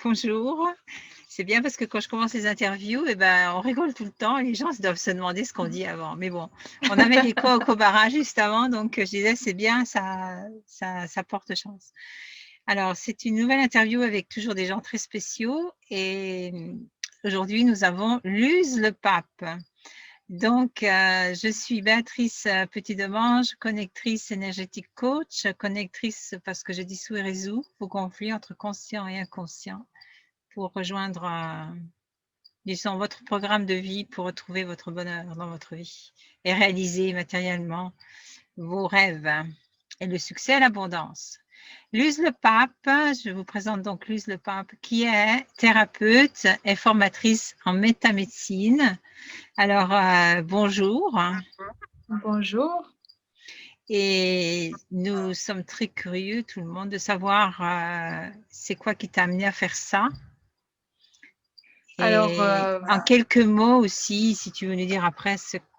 Bonjour. C'est bien parce que quand je commence les interviews, on rigole tout le temps et les gens doivent se demander ce qu'on dit avant. Mais bon, on avait les quoi au Cobara juste avant, donc je disais c'est bien, ça porte chance. Alors, c'est une nouvelle interview avec toujours des gens très spéciaux et aujourd'hui, nous avons Luz le Pape. Donc, je suis Béatrice Petit-Demange, connectrice énergétique coach, connectrice parce que je dissout et résous vos conflits entre conscient et inconscient pour rejoindre, disons, votre programme de vie pour retrouver votre bonheur dans votre vie et réaliser matériellement vos rêves et le succès et l'abondance. Luz le Pape, je vous présente donc Luz le Pape, qui est thérapeute et formatrice en métamédecine. Alors, bonjour. Bonjour. Et nous sommes très curieux, tout le monde, de savoir c'est quoi qui t'a amené à faire ça. Alors, Et en quelques mots aussi, si tu veux nous dire après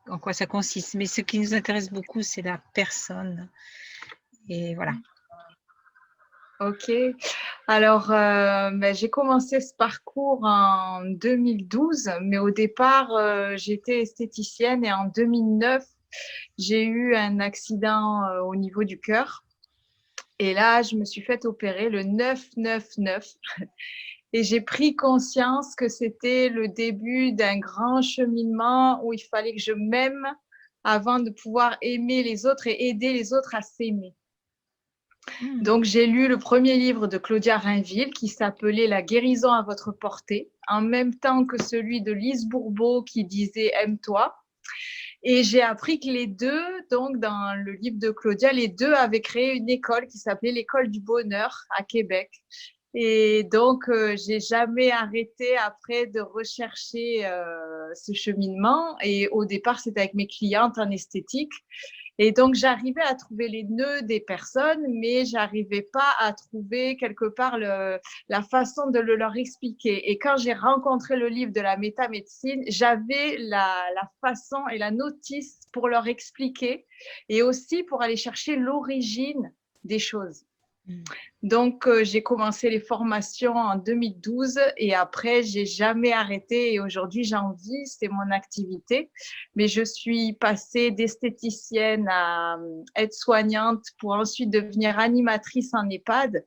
en quoi ça consiste. Mais ce qui nous intéresse beaucoup, c'est la personne. Et voilà. ok. Alors, j'ai commencé ce parcours en 2012, mais au départ, j'étais esthéticienne et en 2009, j'ai eu un accident au niveau du cœur. Et là, je me suis fait opérer le 9-9-9 et j'ai pris conscience que c'était le début d'un grand cheminement où il fallait que je m'aime avant de pouvoir aimer les autres et aider les autres à s'aimer. Donc, j'ai lu le premier livre de Claudia Rainville qui s'appelait La guérison à votre portée, en même temps que celui de Lise Bourbeau qui disait Aime-toi. Et j'ai appris que les deux, donc dans le livre de Claudia, les deux avaient créé une école qui s'appelait l'École du Bonheur à Québec. Et donc, j'ai jamais arrêté après de rechercher ce cheminement. Et au départ, c'était avec mes clientes en esthétique. Et donc, j'arrivais à trouver les nœuds des personnes, mais j'arrivais pas à trouver quelque part la façon de le leur expliquer. Et quand j'ai rencontré le livre de la métamédecine, j'avais la façon et la notice pour leur expliquer et aussi pour aller chercher l'origine des choses. Donc, j'ai commencé les formations en 2012 et après, j'ai jamais arrêté et aujourd'hui, j'en vis, c'est mon activité. Mais je suis passée d'esthéticienne à aide-soignante pour ensuite devenir animatrice en EHPAD.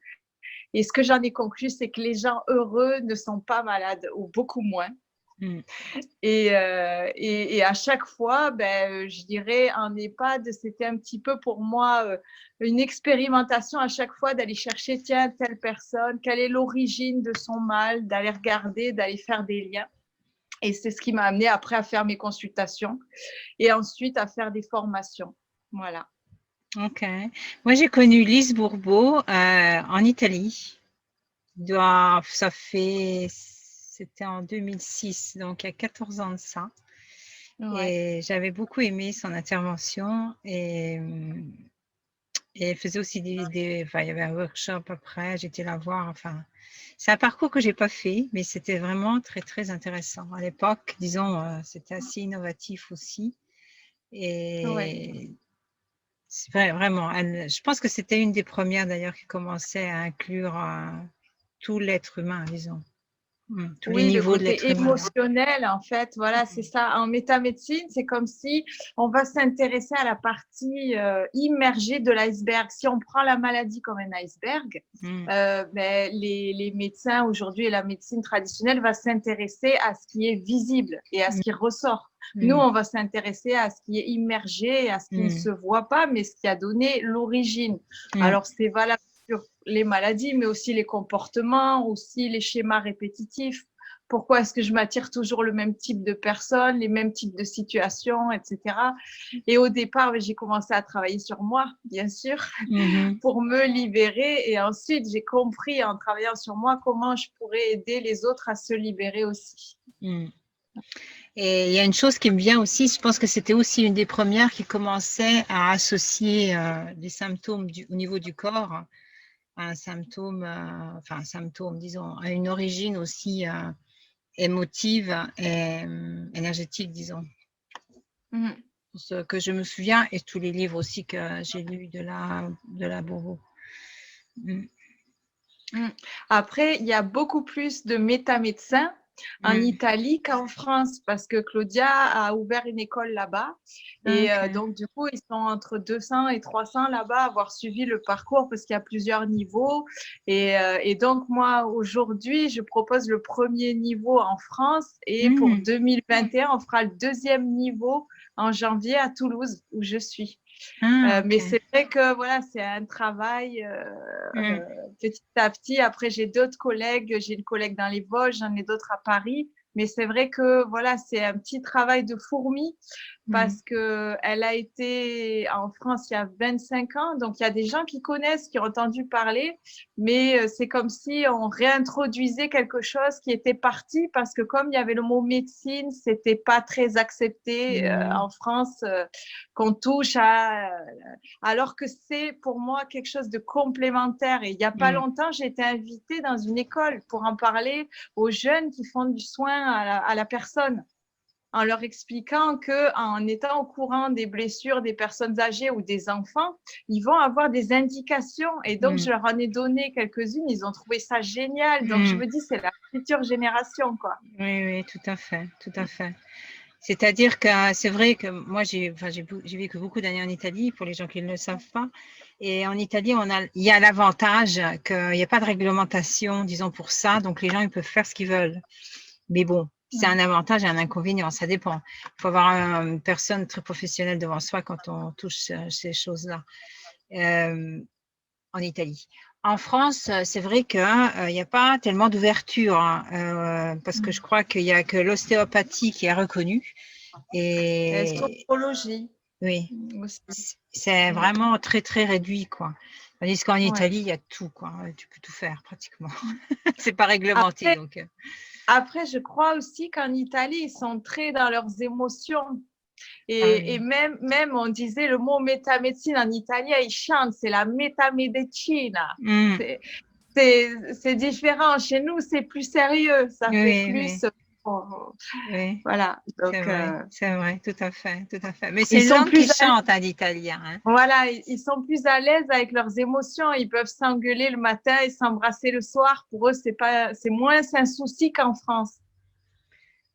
Et ce que j'en ai conclu, c'est que les gens heureux ne sont pas malades ou beaucoup moins. Et à chaque fois, je dirais, en EHPAD, c'était un petit peu pour moi une expérimentation à chaque fois d'aller chercher, tiens, telle personne, quelle est l'origine de son mal, d'aller regarder, d'aller faire des liens. Et c'est ce qui m'a amené après à faire mes consultations et ensuite à faire des formations. Voilà. Ok. Moi, j'ai connu Lise Bourbeau en Italie. C'était en 2006, donc il y a 14 ans de ça. Ouais. Et j'avais beaucoup aimé son intervention et elle faisait aussi il y avait un workshop après, j'étais la voir, enfin, c'est un parcours que j'ai pas fait, mais c'était vraiment très, très intéressant. À l'époque, disons, c'était assez innovatif aussi. Ouais. Et c'est vraiment, je pense que c'était une des premières d'ailleurs qui commençait à inclure tout l'être humain, disons. Tous les Oui, le niveaux de côté l'être humain. émotionnel, en fait, voilà, c'est ça. En métamédecine, c'est comme si on va s'intéresser à la partie immergée de l'iceberg. Si on prend la maladie comme un iceberg, Mm, les médecins aujourd'hui et la médecine traditionnelle va s'intéresser à ce qui est visible et à ce mm, qui ressort. Nous, mm, on va s'intéresser à ce qui est immergé, à ce qui ne mm, se voit pas, mais ce qui a donné l'origine. mm, Alors, c'est valable sur les maladies, mais aussi les comportements, aussi les schémas répétitifs. Pourquoi est-ce que je m'attire toujours le même type de personnes, les mêmes types de situations, etc. Et au départ, j'ai commencé à travailler sur moi, bien sûr, mhm, pour me libérer. Et ensuite, j'ai compris en travaillant sur moi comment je pourrais aider les autres à se libérer aussi. mm. Et il y a une chose qui me vient aussi, je pense que c'était aussi une des premières qui commençait à associer les symptômes au niveau du corps à un symptôme, enfin un symptôme, disons, à une origine aussi émotive et énergétique, disons. Mm. Ce que je me souviens et tous les livres aussi que j'ai lus de la Bourbeau. Mm. Après, il y a beaucoup plus de méta-médecins en Mm. Italie qu'en France parce que Claudia a ouvert une école là-bas. Et Ok. donc, du coup, ils sont entre 200 et 300 là-bas à avoir suivi le parcours parce qu'il y a plusieurs niveaux. Et donc, moi, aujourd'hui, je propose le premier niveau en France et pour Mm. 2021, on fera le deuxième niveau en janvier à Toulouse où je suis. Ah, ok. Mais c'est vrai que voilà, c'est un travail Mm. petit à petit. Après, j'ai d'autres collègues. J'ai une collègue dans les Vosges, j'en ai d'autres à Paris. Mais c'est vrai que voilà, c'est un petit travail de fourmi Mm. parce que elle a été en France il y a 25 ans. Donc, il y a des gens qui connaissent, qui ont entendu parler, mais c'est comme si on réintroduisait quelque chose qui était parti parce que comme il y avait le mot médecine, c'était pas très accepté Mm. en France qu'on touche à alors que c'est pour moi quelque chose de complémentaire. Et il n'y a pas Mm. longtemps, j'ai été invitée dans une école pour en parler aux jeunes qui font du soin à la personne, en leur expliquant que en étant au courant des blessures des personnes âgées ou des enfants, ils vont avoir des indications. Et donc, je Mm. leur en ai donné quelques-unes. Ils ont trouvé ça génial. Donc, je Mm. me dis, c'est la future génération, quoi. Oui, oui, tout à fait, tout à fait. C'est-à-dire que c'est vrai que moi, j'ai vécu beaucoup d'années en Italie, pour les gens qui ne le savent pas. Et en Italie, il y a l'avantage qu'il n'y a pas de réglementation, disons, pour ça. Donc, les gens, ils peuvent faire ce qu'ils veulent. Mais bon, c'est un avantage et un inconvénient, ça dépend. Il faut avoir une personne très professionnelle devant soi quand on touche ces choses-là. Euh, en Italie. En France, c'est vrai qu'il n'y a pas tellement d'ouverture, hein, parce que je crois qu'il n'y a que l'ostéopathie qui est reconnue. Et Et sophrologie oui, aussi. c'est Ouais. vraiment très, très réduit, quoi. Tandis qu'en Ouais. Italie, il y a tout, quoi. Tu peux tout faire, pratiquement. C'est pas réglementé, Après, donc. après, je crois aussi qu'en Italie, ils sont très dans leurs émotions. Ah Et oui. même, on disait le mot métamédecine en italien, ils chantent, c'est la metamedicina. Mm. C'est, c'est différent. Chez nous, c'est plus sérieux. Ça fait Oui, plus. oui, Oh, oui. voilà. Donc, C'est vrai, tout à fait, tout à fait. Mais ils c'est une sont langue qui plus chante, hein, l'italien, hein. voilà, ils sont plus à l'aise avec leurs émotions. Ils peuvent s'engueuler le matin et s'embrasser le soir. Pour eux, c'est moins un souci qu'en France.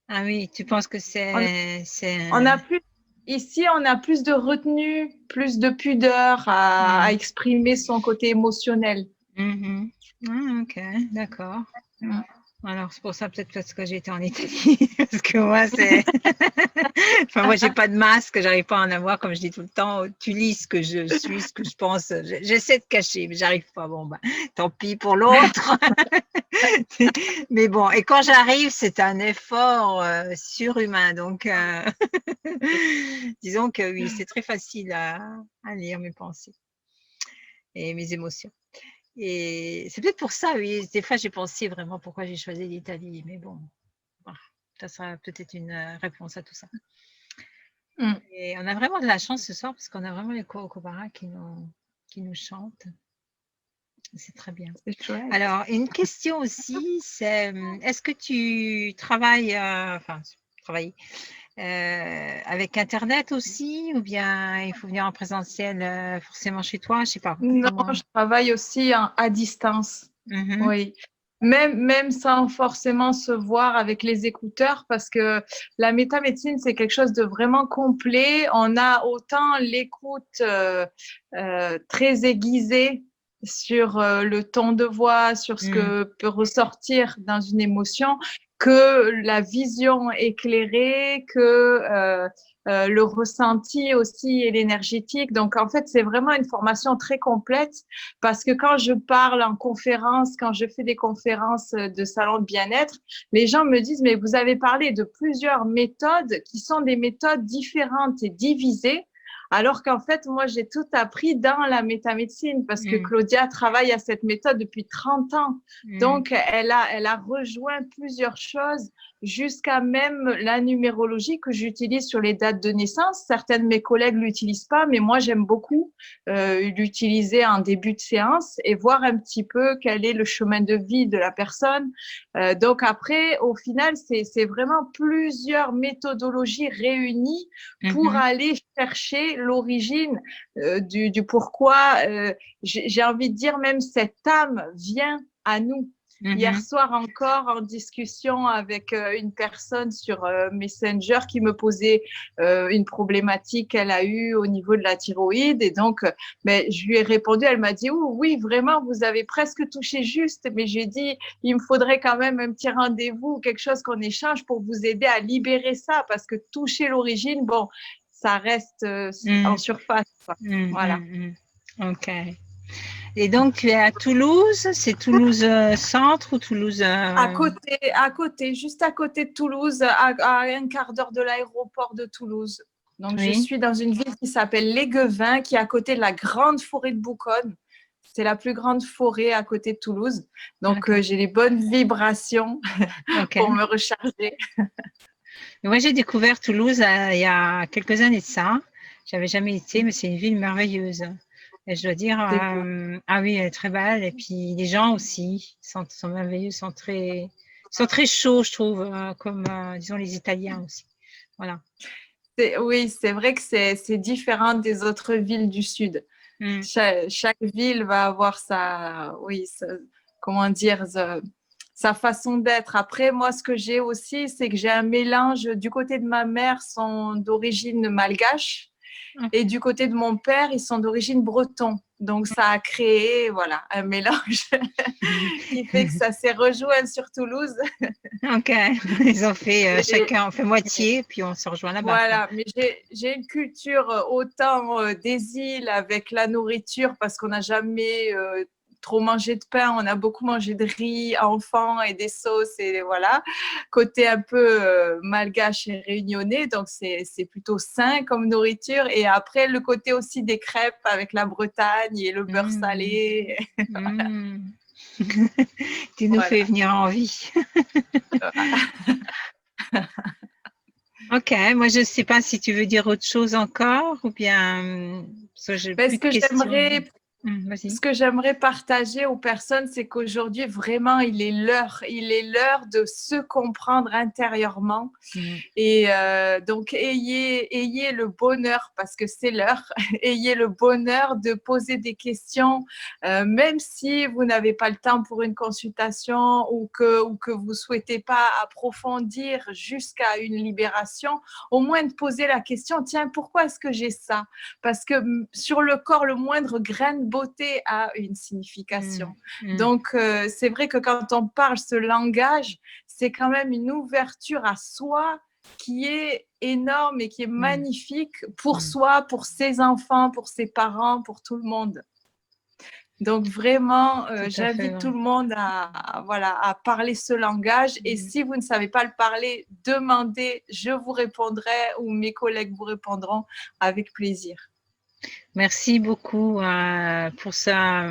Ah oui, tu penses que On, c'est, on a plus, ici, on a plus de retenue, plus de pudeur à hmm. exprimer son côté émotionnel. Mhm. Ah, ok, d'accord. Mm. Alors, c'est pour ça, peut-être parce que j'ai été en Italie, parce que moi, enfin, moi, j'ai pas de masque, j'arrive pas à en avoir, comme je dis tout le temps. Tu lis ce que je suis, ce que je pense. J'essaie de cacher, mais j'arrive pas. Bon, ben, tant pis pour l'autre. Mais bon, et quand j'arrive, c'est un effort surhumain. Donc, disons que oui, c'est très facile à lire mes pensées et mes émotions. Et c'est peut-être pour ça, oui, des fois j'ai pensé vraiment pourquoi j'ai choisi l'Italie, mais bon, voilà, ça sera peut-être une réponse à tout ça. Mm. Et on a vraiment de la chance ce soir parce qu'on a vraiment les Kokobara qui nous chantent. C'est très bien. C'est chouette. Alors, une question aussi, c'est est-ce que tu travailles, enfin, travailles avec Internet aussi, ou bien il faut venir en présentiel forcément chez toi, je sais pas Non, comment. je travaille aussi à distance. Mhm. Oui. Même sans forcément se voir avec les écouteurs, parce que la métamédecine, c'est quelque chose de vraiment complet. On a autant l'écoute très aiguisée sur le ton de voix, sur ce Mm. que peut ressortir dans une émotion, que la vision éclairée, que le ressenti aussi et l'énergétique. Donc, en fait, c'est vraiment une formation très complète parce que quand je parle en conférence, quand je fais des conférences de salon de bien-être, les gens me disent, mais vous avez parlé de plusieurs méthodes qui sont des méthodes différentes et divisées. Alors qu'en fait, moi, j'ai tout appris dans la métamédecine parce que Mm. Claudia travaille à cette méthode depuis 30 ans. Mm. Donc, elle a rejoint plusieurs choses jusqu'à même la numérologie que j'utilise sur les dates de naissance. Certains de mes collègues l'utilisent pas, mais moi, j'aime beaucoup l'utiliser en début de séance et voir un petit peu quel est le chemin de vie de la personne. Donc après, au final, c'est vraiment plusieurs méthodologies réunies pour Mhm. aller chercher l'origine du pourquoi. J'ai envie de dire même cette âme vient à nous. Hier soir encore, en discussion avec une personne sur Messenger qui me posait une problématique qu'elle a eue au niveau de la thyroïde. Et donc, je lui ai répondu, elle m'a dit, oh, oui, vraiment, vous avez presque touché juste. Mais j'ai dit, il me faudrait quand même un petit rendez-vous, quelque chose qu'on échange pour vous aider à libérer ça. Parce que toucher l'origine, bon, ça reste en surface, quoi. Voilà. Ok. Et donc, tu es à Toulouse, c'est Toulouse centre ou Toulouse… À côté, juste à côté de Toulouse, à un quart d'heure de l'aéroport de Toulouse. Donc, je suis dans une ville qui s'appelle Léguevin, qui est à côté de la grande forêt de Bouconne. C'est la plus grande forêt à côté de Toulouse. Donc, j'ai les bonnes vibrations pour me recharger. Moi, j'ai découvert Toulouse il y a quelques années de ça. J'avais jamais été, mais c'est une ville merveilleuse. Et je dois dire, ah oui, elle est très belle. Et puis les gens aussi sont merveilleux, sont très chauds, je trouve, comme disons les Italiens aussi. Voilà. Oui, c'est vrai que c'est différent des autres villes du Sud. Chaque ville va avoir comment dire, sa façon d'être. Après, moi, ce que j'ai aussi, c'est que j'ai un mélange. Du côté de ma mère, sont d'origine malgache. Et du côté de mon père, ils sont d'origine breton. Donc, ça a créé un mélange qui fait que ça s'est rejoint sur Toulouse. Ok, ils ont fait, chacun en fait moitié, puis on se rejoint là-bas. Voilà, mais j'ai une culture autant des îles avec la nourriture parce qu'on n'a jamais trop mangé de pain, on a beaucoup mangé de riz enfant et des sauces et voilà. Côté un peu malgache et réunionnais, donc c'est plutôt sain comme nourriture. Et après, le côté aussi des crêpes avec la Bretagne et le beurre salé. Tu nous fais venir envie. Ok, moi je ne sais pas si tu veux dire autre chose encore ou bien j'ai plus de questions. Ce que j'aimerais partager aux personnes, c'est qu'aujourd'hui, vraiment, il est l'heure de se comprendre intérieurement. Et donc, ayez le bonheur, parce que c'est l'heure, ayez le bonheur de poser des questions, même si vous n'avez pas le temps pour une consultation ou que vous ne souhaitez pas approfondir jusqu'à une libération, au moins de poser la question, tiens, pourquoi est-ce que j'ai ça? Parce que sur le corps, le moindre grain de beauté a une signification. Donc, c'est vrai que quand on parle ce langage, c'est quand même une ouverture à soi qui est énorme et qui est magnifique pour soi, pour ses enfants, pour ses parents, pour tout le monde. Donc, vraiment, j'invite tout le monde à parler ce langage. Et si vous ne savez pas le parler, demandez, je vous répondrai ou mes collègues vous répondront avec plaisir. Merci beaucoup pour ça.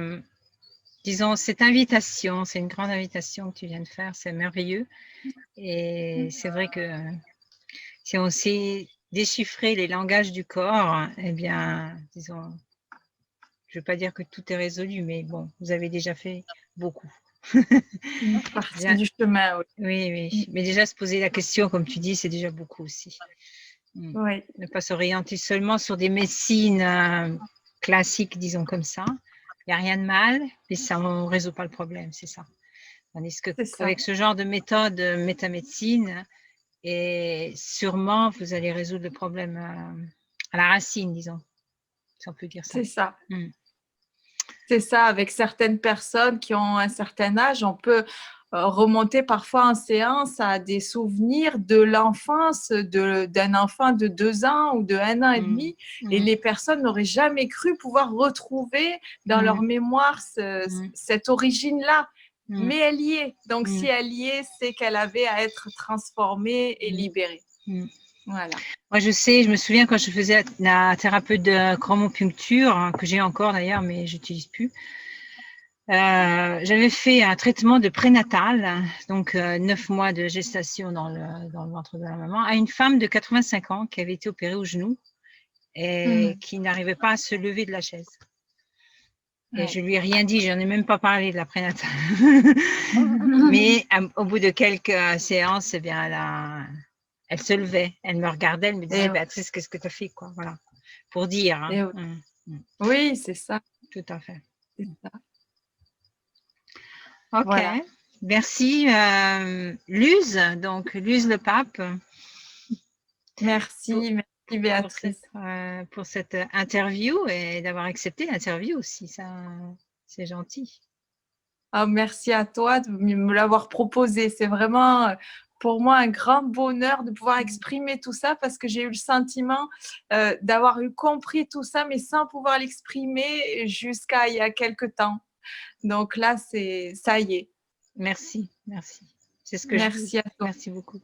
Disons, cette invitation, c'est une grande invitation que tu viens de faire, c'est merveilleux. Et c'est vrai que si on sait déchiffrer les langages du corps, eh bien, disons, je ne veux pas dire que tout est résolu, mais bon, vous avez déjà fait beaucoup. Une partie du chemin, oui. Oui. Mais déjà, se poser la question, comme tu dis, c'est déjà beaucoup aussi. Oui. Ne pas s'orienter seulement sur des médecines classiques, disons comme ça. Il n'y a rien de mal, mais ça, on ne résout pas le problème, c'est ça. Tandis qu'avec ce genre de méthode métamédecine, et sûrement, vous allez résoudre le problème à la racine, disons, si on peut dire ça. C'est ça. C'est ça, avec certaines personnes qui ont un certain âge, on peut remonter parfois en séance à des souvenirs de l'enfance d'un enfant de 2 ans ou de 1 an et demi. Et les personnes n'auraient jamais cru pouvoir retrouver dans leur mémoire cette origine-là. Mais elle y est. Donc, si elle y est, c'est qu'elle avait à être transformée et libérée. Voilà. Moi, je me souviens quand je faisais la thérapeute de chromopuncture, que j'ai encore d'ailleurs, mais je n'utilise plus. J'avais fait un traitement de prénatal, donc 9 mois de gestation dans le ventre de la maman, à une femme de 85 ans qui avait été opérée au genou et qui n'arrivait pas à se lever de la chaise. Et je lui ai rien dit, j'en ai même pas parlé de la prénatale. Mais au bout de quelques séances, eh bien, elle se levait, elle me regardait, elle me disait, Béatrice, qu'est-ce que tu as fait, quoi, voilà, pour dire. Oui, c'est ça. Tout à fait. C'est ça. Ok. Voilà. Merci, Luz, donc Luz le pape, pour, Merci, merci Béatrice. pour cette interview et d'avoir accepté l'interview aussi. Ça, c'est gentil. Ah, merci à toi de me l'avoir proposé. C'est vraiment pour moi un grand bonheur de pouvoir exprimer tout ça parce que j'ai eu le sentiment d'avoir eu compris tout ça, mais sans pouvoir l'exprimer jusqu'à il y a quelque temps. Donc là, ça y est. Merci, merci. C'est ce que je veux. Merci à toi. Merci beaucoup.